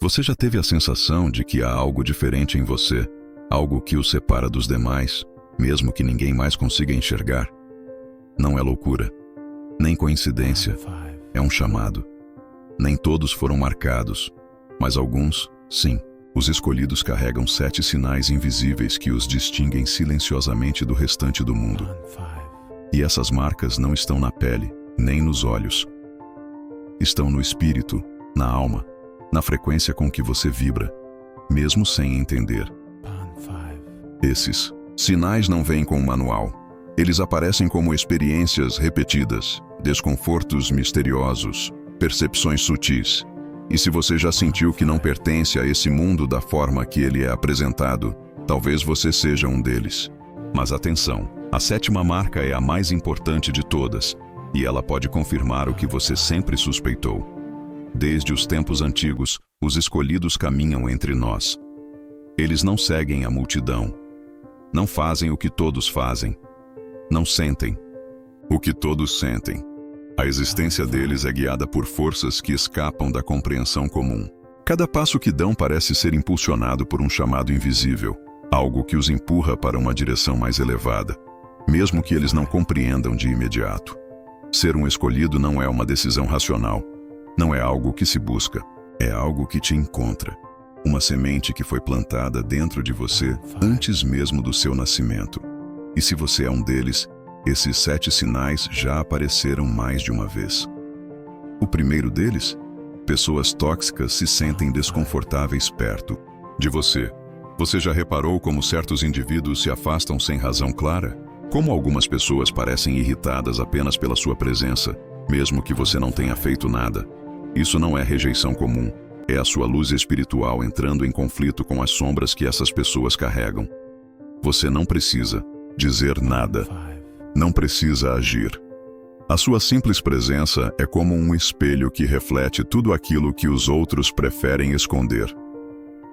Você já teve a sensação de que há algo diferente em você, algo que o separa dos demais, mesmo que ninguém mais consiga enxergar? Não é loucura, nem coincidência, é um chamado. Nem todos foram marcados, mas alguns, sim. Os escolhidos carregam 7 sinais invisíveis que os distinguem silenciosamente do restante do mundo. E essas marcas não estão na pele, nem nos olhos. Estão no espírito, na alma, na frequência com que você vibra, mesmo sem entender. Esses sinais não vêm com um manual. Eles aparecem como experiências repetidas, desconfortos misteriosos, percepções sutis. E se você já sentiu que não pertence a esse mundo da forma que ele é apresentado, talvez você seja um deles. Mas atenção, a 7ª marca é a mais importante de todas, e ela pode confirmar o que você sempre suspeitou. Desde os tempos antigos, os escolhidos caminham entre nós. Eles não seguem a multidão. Não fazem o que todos fazem. Não sentem o que todos sentem. A existência deles é guiada por forças que escapam da compreensão comum. Cada passo que dão parece ser impulsionado por um chamado invisível, algo que os empurra para uma direção mais elevada, mesmo que eles não compreendam de imediato. Ser um escolhido não é uma decisão racional, não é algo que se busca, é algo que te encontra. Uma semente que foi plantada dentro de você antes mesmo do seu nascimento. E se você é um deles, esses 7 sinais já apareceram mais de uma vez. O primeiro deles, pessoas tóxicas se sentem desconfortáveis perto de você. Você já reparou como certos indivíduos se afastam sem razão clara? Como algumas pessoas parecem irritadas apenas pela sua presença, mesmo que você não tenha feito nada? Isso não é rejeição comum, é a sua luz espiritual entrando em conflito com as sombras que essas pessoas carregam. Você não precisa dizer nada. Não precisa agir. A sua simples presença é como um espelho que reflete tudo aquilo que os outros preferem esconder.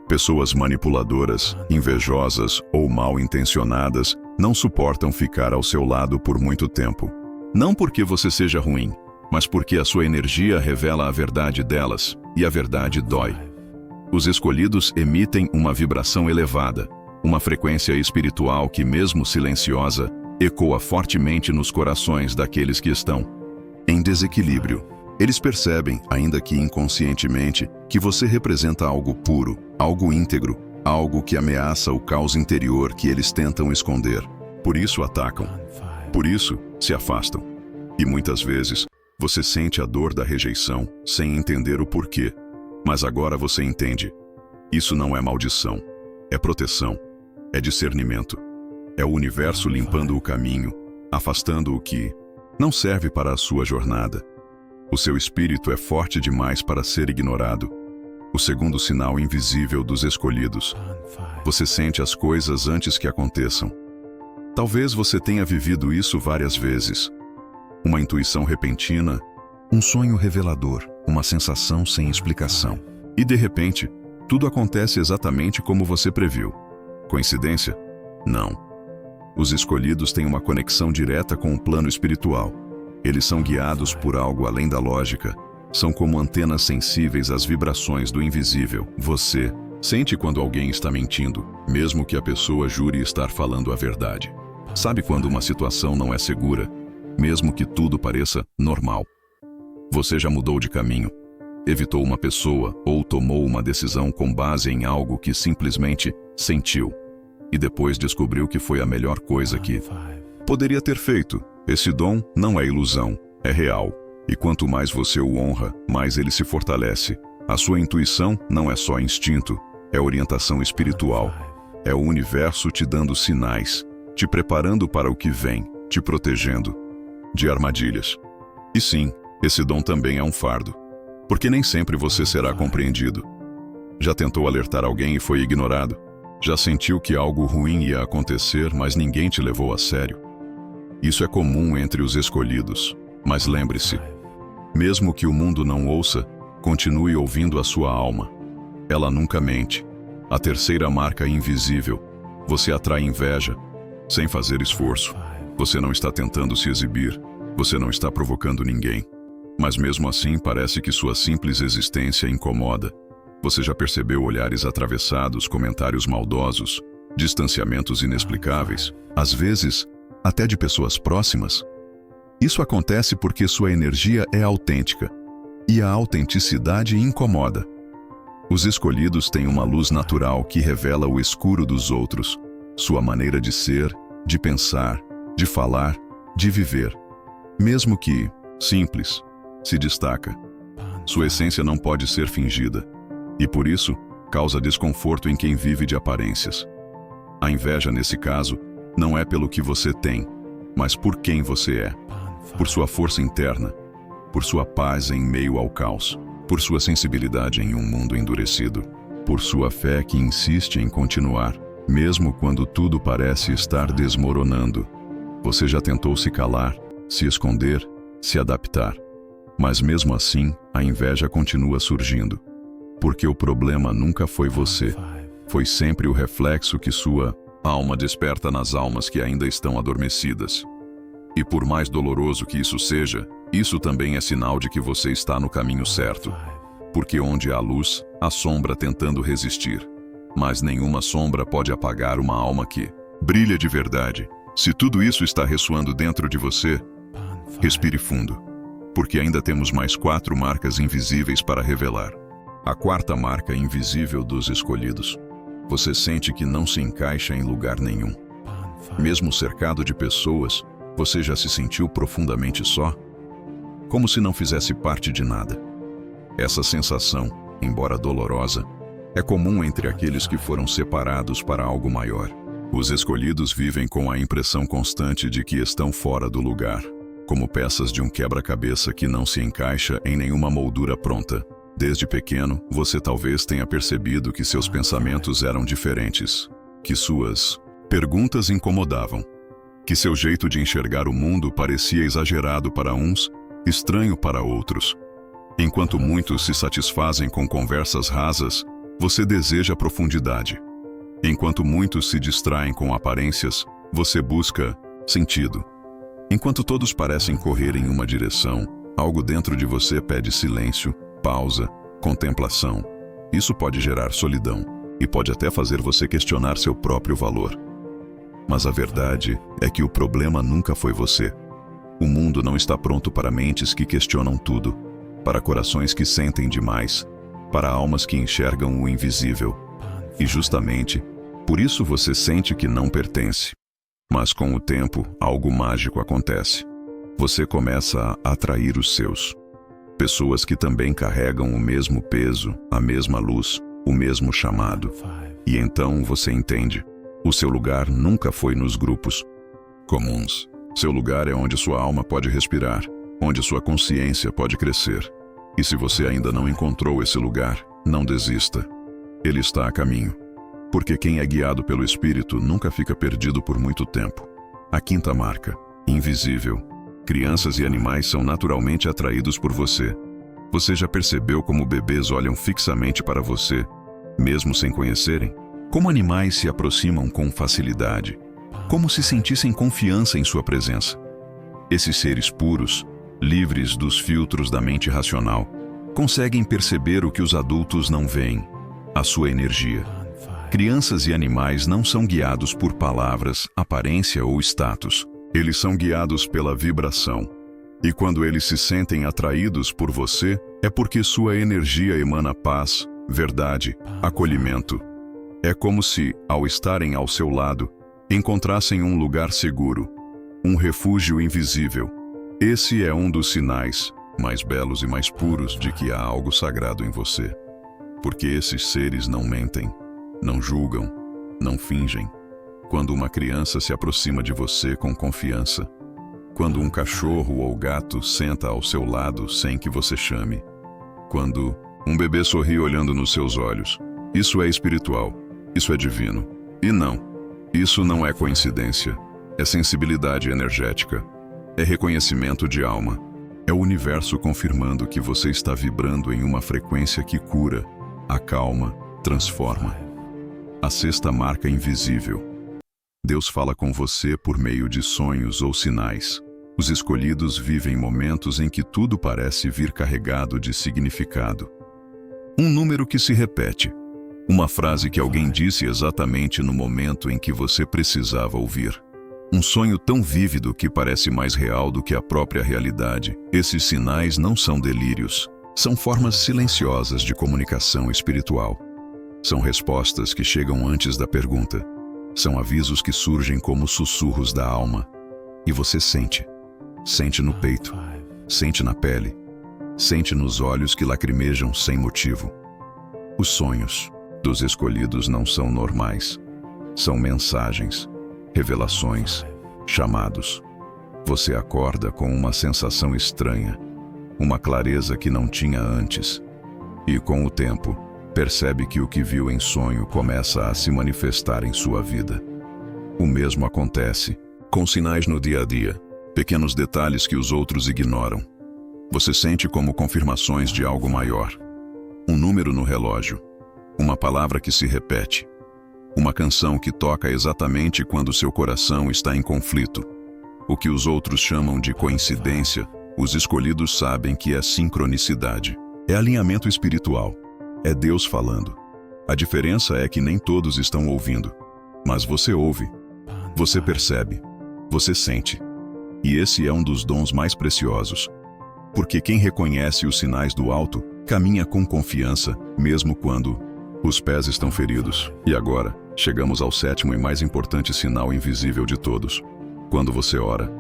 Pessoas manipuladoras, invejosas ou mal intencionadas não suportam ficar ao seu lado por muito tempo. Não porque você seja ruim, mas porque a sua energia revela a verdade delas, e a verdade dói. Os escolhidos emitem uma vibração elevada, uma frequência espiritual que, mesmo silenciosa, ecoa fortemente nos corações daqueles que estão em desequilíbrio. Eles percebem, ainda que inconscientemente, que você representa algo puro, algo íntegro, algo que ameaça o caos interior que eles tentam esconder. Por isso atacam. Por isso se afastam. E muitas vezes, você sente a dor da rejeição sem entender o porquê. Mas agora você entende. Isso não é maldição. É proteção. É discernimento. É o universo limpando o caminho, afastando o que não serve para a sua jornada. O seu espírito é forte demais para ser ignorado. O segundo sinal invisível dos escolhidos. Você sente as coisas antes que aconteçam. Talvez você tenha vivido isso várias vezes. Uma intuição repentina, um sonho revelador, uma sensação sem explicação. E de repente, tudo acontece exatamente como você previu. Coincidência? Não. Os escolhidos têm uma conexão direta com o plano espiritual. Eles são guiados por algo além da lógica. São como antenas sensíveis às vibrações do invisível. Você sente quando alguém está mentindo, mesmo que a pessoa jure estar falando a verdade. Sabe quando uma situação não é segura, mesmo que tudo pareça normal. Você já mudou de caminho, evitou uma pessoa ou tomou uma decisão com base em algo que simplesmente sentiu. E depois descobriu que foi a melhor coisa que poderia ter feito. Esse dom não é ilusão, é real. E quanto mais você o honra, mais ele se fortalece. A sua intuição não é só instinto, é orientação espiritual. É o universo te dando sinais, te preparando para o que vem, te protegendo de armadilhas. E sim, esse dom também é um fardo, porque nem sempre você será compreendido. Já tentou alertar alguém e foi ignorado? Já sentiu que algo ruim ia acontecer, mas ninguém te levou a sério? Isso é comum entre os escolhidos, mas lembre-se, mesmo que o mundo não ouça, continue ouvindo a sua alma. Ela nunca mente. A terceira marca invisível. Você atrai inveja, sem fazer esforço. Você não está tentando se exibir, você não está provocando ninguém. Mas mesmo assim parece que sua simples existência incomoda. Você já percebeu olhares atravessados, comentários maldosos, distanciamentos inexplicáveis, às vezes até de pessoas próximas? Isso acontece porque sua energia é autêntica, e a autenticidade incomoda. Os escolhidos têm uma luz natural que revela o escuro dos outros, sua maneira de ser, de pensar, de falar, de viver. Mesmo que simples, se destaca. Sua essência não pode ser fingida, e por isso causa desconforto em quem vive de aparências. A inveja, nesse caso, não é pelo que você tem, mas por quem você é. Por sua força interna, por sua paz em meio ao caos, por sua sensibilidade em um mundo endurecido, por sua fé que insiste em continuar, mesmo quando tudo parece estar desmoronando. Você já tentou se calar, se esconder, se adaptar. Mas mesmo assim, a inveja continua surgindo. Porque o problema nunca foi você. Foi sempre o reflexo que sua alma desperta nas almas que ainda estão adormecidas. E por mais doloroso que isso seja, isso também é sinal de que você está no caminho certo. Porque onde há luz, há sombra tentando resistir. Mas nenhuma sombra pode apagar uma alma que brilha de verdade. Se tudo isso está ressoando dentro de você, respire fundo. Porque ainda temos mais 4 marcas invisíveis para revelar. A 4ª marca invisível dos escolhidos. Você sente que não se encaixa em lugar nenhum. Mesmo cercado de pessoas, você já se sentiu profundamente só? Como se não fizesse parte de nada. Essa sensação, embora dolorosa, é comum entre aqueles que foram separados para algo maior. Os escolhidos vivem com a impressão constante de que estão fora do lugar, como peças de um quebra-cabeça que não se encaixa em nenhuma moldura pronta. Desde pequeno, você talvez tenha percebido que seus pensamentos eram diferentes, que suas perguntas incomodavam, que seu jeito de enxergar o mundo parecia exagerado para uns, estranho para outros. Enquanto muitos se satisfazem com conversas rasas, você deseja profundidade. Enquanto muitos se distraem com aparências, você busca sentido. Enquanto todos parecem correr em uma direção, algo dentro de você pede silêncio, pausa, contemplação. Isso pode gerar solidão e pode até fazer você questionar seu próprio valor. Mas a verdade é que o problema nunca foi você. O mundo não está pronto para mentes que questionam tudo, para corações que sentem demais, para almas que enxergam o invisível. E justamente, por isso você sente que não pertence. Mas com o tempo, algo mágico acontece. Você começa a atrair os seus. Pessoas que também carregam o mesmo peso, a mesma luz, o mesmo chamado. E então você entende. O seu lugar nunca foi nos grupos comuns. Seu lugar é onde sua alma pode respirar, onde sua consciência pode crescer. E se você ainda não encontrou esse lugar, não desista. Ele está a caminho. Porque quem é guiado pelo Espírito nunca fica perdido por muito tempo. A 5ª marca, invisível. Crianças e animais são naturalmente atraídos por você. Você já percebeu como bebês olham fixamente para você, mesmo sem conhecerem? Como animais se aproximam com facilidade, como se sentissem confiança em sua presença. Esses seres puros, livres dos filtros da mente racional, conseguem perceber o que os adultos não veem, a sua energia. Crianças e animais não são guiados por palavras, aparência ou status. Eles são guiados pela vibração. E quando eles se sentem atraídos por você, é porque sua energia emana paz, verdade, acolhimento. É como se, ao estarem ao seu lado, encontrassem um lugar seguro, um refúgio invisível. Esse é um dos sinais mais belos e mais puros de que há algo sagrado em você. Porque esses seres não mentem, não julgam, não fingem. Quando uma criança se aproxima de você com confiança, quando um cachorro ou gato senta ao seu lado sem que você chame, quando um bebê sorri olhando nos seus olhos, isso é espiritual, isso é divino. E não, isso não é coincidência, é sensibilidade energética, é reconhecimento de alma, é o universo confirmando que você está vibrando em uma frequência que cura, acalma, transforma. A 6ª marca invisível. Deus fala com você por meio de sonhos ou sinais. Os escolhidos vivem momentos em que tudo parece vir carregado de significado. Um número que se repete. Uma frase que alguém disse exatamente no momento em que você precisava ouvir. Um sonho tão vívido que parece mais real do que a própria realidade. Esses sinais não são delírios. São formas silenciosas de comunicação espiritual. São respostas que chegam antes da pergunta. São avisos que surgem como sussurros da alma. E você sente. Sente no peito. Sente na pele. Sente nos olhos que lacrimejam sem motivo. Os sonhos dos escolhidos não são normais. São mensagens, revelações, chamados. Você acorda com uma sensação estranha, uma clareza que não tinha antes. E com o tempo, percebe que o que viu em sonho começa a se manifestar em sua vida. O mesmo acontece com sinais no dia a dia, pequenos detalhes que os outros ignoram. Você sente como confirmações de algo maior. Um número no relógio, uma palavra que se repete, uma canção que toca exatamente quando seu coração está em conflito. O que os outros chamam de coincidência, os escolhidos sabem que é sincronicidade. É alinhamento espiritual. É Deus falando. A diferença é que nem todos estão ouvindo. Mas você ouve. Você percebe. Você sente. E esse é um dos dons mais preciosos. Porque quem reconhece os sinais do alto, caminha com confiança, mesmo quando os pés estão feridos. E agora, chegamos ao sétimo e mais importante sinal invisível de todos. Quando você ora,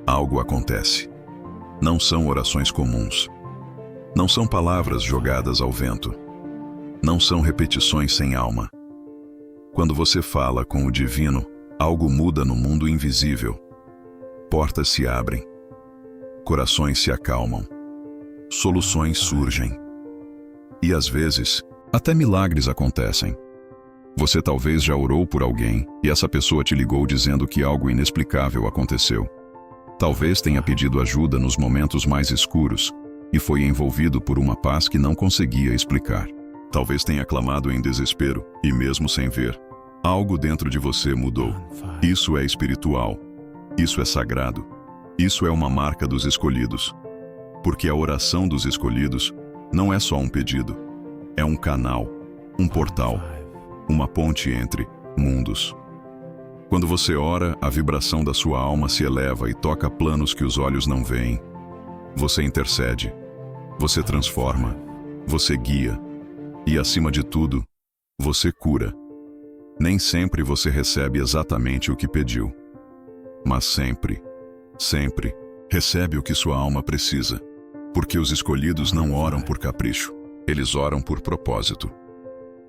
algo acontece. Não são orações comuns. Não são palavras jogadas ao vento. Não são repetições sem alma. Quando você fala com o divino, algo muda no mundo invisível. Portas se abrem. Corações se acalmam. Soluções surgem. E às vezes, até milagres acontecem. Você talvez já orou por alguém e essa pessoa te ligou dizendo que algo inexplicável aconteceu. Talvez tenha pedido ajuda nos momentos mais escuros e foi envolvido por uma paz que não conseguia explicar. Talvez tenha clamado em desespero e mesmo sem ver, algo dentro de você mudou. Isso é espiritual. Isso é sagrado. Isso é uma marca dos escolhidos. Porque a oração dos escolhidos não é só um pedido. É um canal, um portal, uma ponte entre mundos. Quando você ora, a vibração da sua alma se eleva e toca planos que os olhos não veem. Você intercede, você transforma, você guia e, acima de tudo, você cura. Nem sempre você recebe exatamente o que pediu, mas sempre, sempre recebe o que sua alma precisa. Porque os escolhidos não oram por capricho. Eles oram por propósito.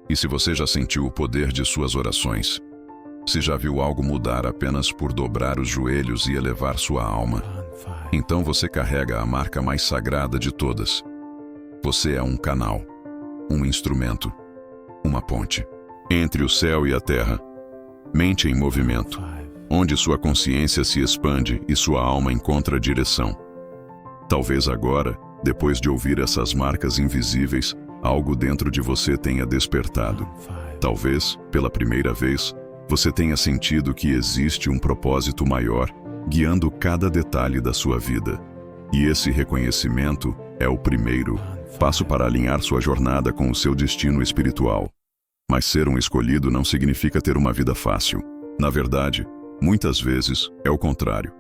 E se você já sentiu o poder de suas orações, se já viu algo mudar apenas por dobrar os joelhos e elevar sua alma, então você carrega a marca mais sagrada de todas. Você é um canal, um instrumento, uma ponte entre o céu e a terra. Mente em movimento, onde sua consciência se expande e sua alma encontra direção. Talvez agora, depois de ouvir essas marcas invisíveis, algo dentro de você tenha despertado. Talvez, pela primeira vez, você tenha sentido que existe um propósito maior, guiando cada detalhe da sua vida. E esse reconhecimento é o primeiro passo para alinhar sua jornada com o seu destino espiritual. Mas ser um escolhido não significa ter uma vida fácil. Na verdade, muitas vezes é o contrário.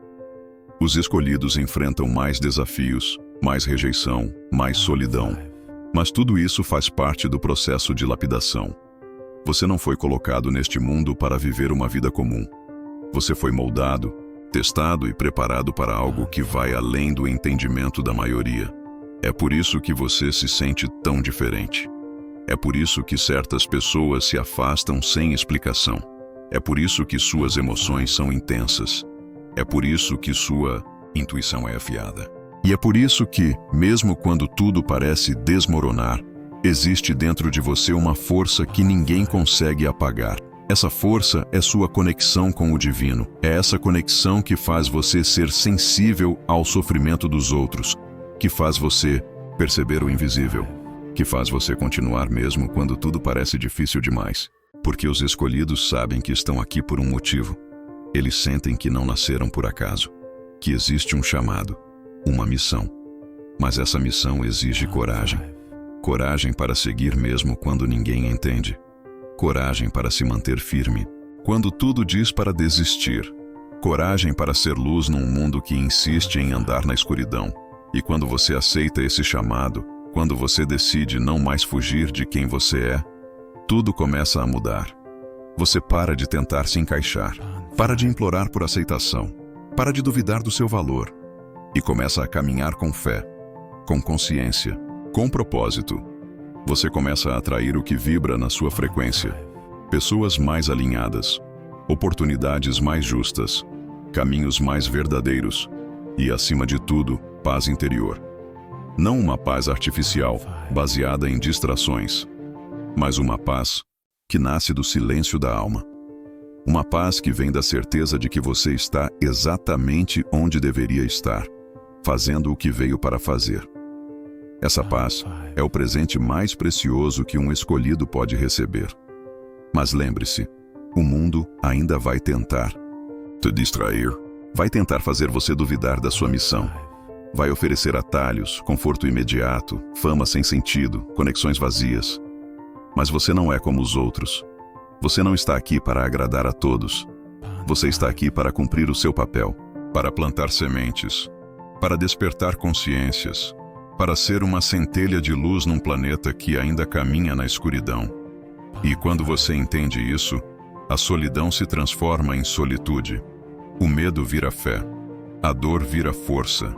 Os escolhidos enfrentam mais desafios, mais rejeição, mais solidão. Mas tudo isso faz parte do processo de lapidação. Você não foi colocado neste mundo para viver uma vida comum. Você foi moldado, testado e preparado para algo que vai além do entendimento da maioria. É por isso que você se sente tão diferente. É por isso que certas pessoas se afastam sem explicação. É por isso que suas emoções são intensas. É por isso que sua intuição é afiada. E é por isso que, mesmo quando tudo parece desmoronar, existe dentro de você uma força que ninguém consegue apagar. Essa força é sua conexão com o divino. É essa conexão que faz você ser sensível ao sofrimento dos outros, que faz você perceber o invisível, que faz você continuar mesmo quando tudo parece difícil demais. Porque os escolhidos sabem que estão aqui por um motivo. Eles sentem que não nasceram por acaso, que existe um chamado, uma missão. Mas essa missão exige coragem. Coragem para seguir mesmo quando ninguém entende. Coragem para se manter firme quando tudo diz para desistir. Coragem para ser luz num mundo que insiste em andar na escuridão. E quando você aceita esse chamado, quando você decide não mais fugir de quem você é, tudo começa a mudar. Você para de tentar se encaixar, para de implorar por aceitação, para de duvidar do seu valor e começa a caminhar com fé, com consciência, com propósito. Você começa a atrair o que vibra na sua frequência. Pessoas mais alinhadas, oportunidades mais justas, caminhos mais verdadeiros e, acima de tudo, paz interior. Não uma paz artificial, baseada em distrações, mas uma paz que nasce do silêncio da alma. Uma paz que vem da certeza de que você está exatamente onde deveria estar, fazendo o que veio para fazer. Essa paz é o presente mais precioso que um escolhido pode receber. Mas lembre-se, o mundo ainda vai tentar te distrair, vai tentar fazer você duvidar da sua missão. Vai oferecer atalhos, conforto imediato, fama sem sentido, conexões vazias. Mas você não é como os outros. Você não está aqui para agradar a todos. Você está aqui para cumprir o seu papel, para plantar sementes, para despertar consciências, para ser uma centelha de luz num planeta que ainda caminha na escuridão. E quando você entende isso, a solidão se transforma em solitude. O medo vira fé, a dor vira força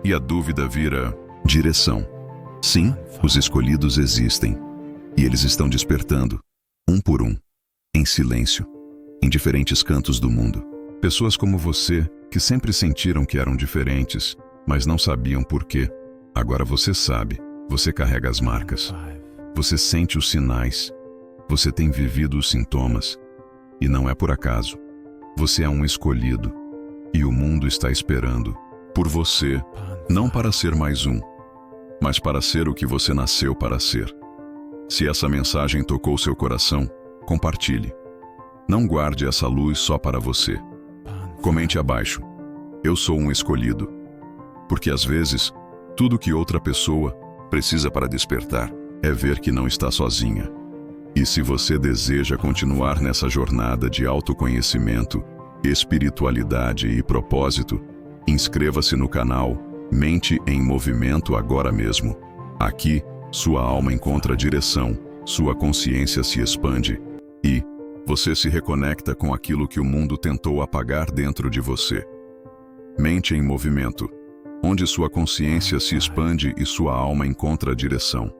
e a dúvida vira direção. Sim, os escolhidos existem e eles estão despertando, um por um, em silêncio, em diferentes cantos do mundo. Pessoas como você, que sempre sentiram que eram diferentes, mas não sabiam por quê. Agora você sabe, você carrega as marcas, você sente os sinais, você tem vivido os sintomas, e não é por acaso. Você é um escolhido, e o mundo está esperando por você, não para ser mais um, mas para ser o que você nasceu para ser. Se essa mensagem tocou seu coração, compartilhe. Não guarde essa luz só para você. Comente abaixo: eu sou um escolhido. Porque às vezes, tudo que outra pessoa precisa para despertar é ver que não está sozinha. E se você deseja continuar nessa jornada de autoconhecimento, espiritualidade e propósito, inscreva-se no canal Mente em Movimento agora mesmo. Aqui, sua alma encontra direção, sua consciência se expande e você se reconecta com aquilo que o mundo tentou apagar dentro de você. Mente em Movimento, onde sua consciência se expande e sua alma encontra direção.